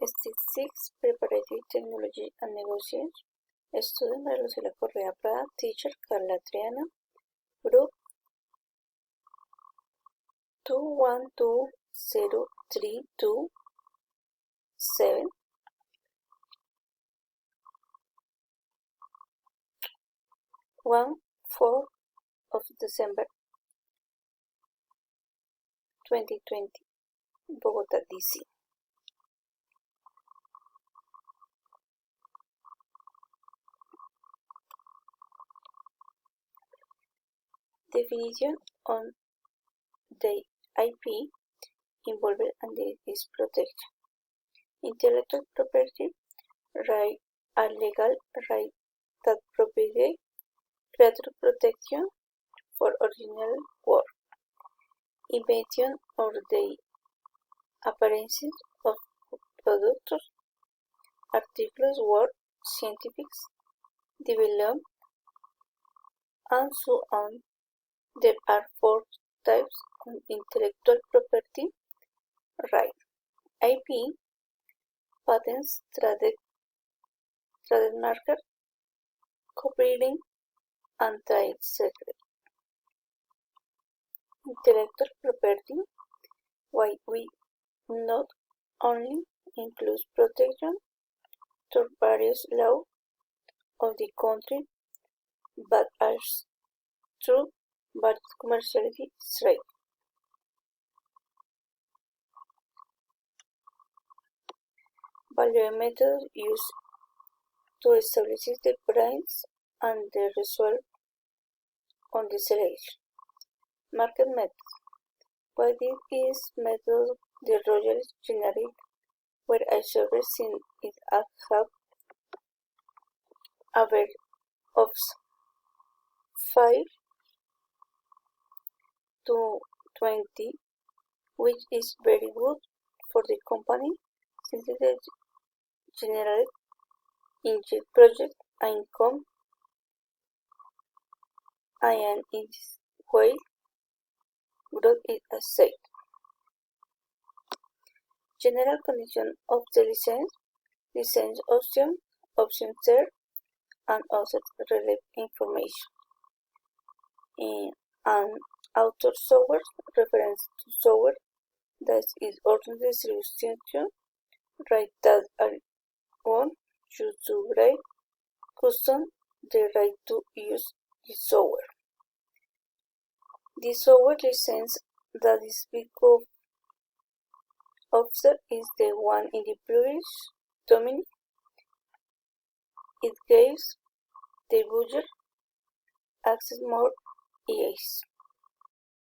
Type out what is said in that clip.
Statistics, Preparatory Technology and Negotiation. Student María Lucila Correa Prada. Teacher Carla Triana. Group 2120327. 4 of December 2020, Bogotá, DC. Definition on the IP involved and its protection. Intellectual property right, a legal right that provides creator protection for original work, invention, or the appearances of products, articles, work, scientific development, and so on. There are 4 types of intellectual property right: IP, patents, trademark, copyright, and trade secret. Intellectual property, why we not only includes protection through various laws of the country, but also through various commercial trade. Value methods used to establish the price and the result on the selection. Market methods. By this method, the royalties generated were assured since it have a value of 5 to 20, which is very good for the company since it generates inject project income, and in this way growth is asset. General condition of the license option share, and also relevant information. And author software reference to software that is ordinary distribution right that are one choose to write custom the right to use the software. The software license that is because offered is the one in the previous domain. It gives the user access more ease.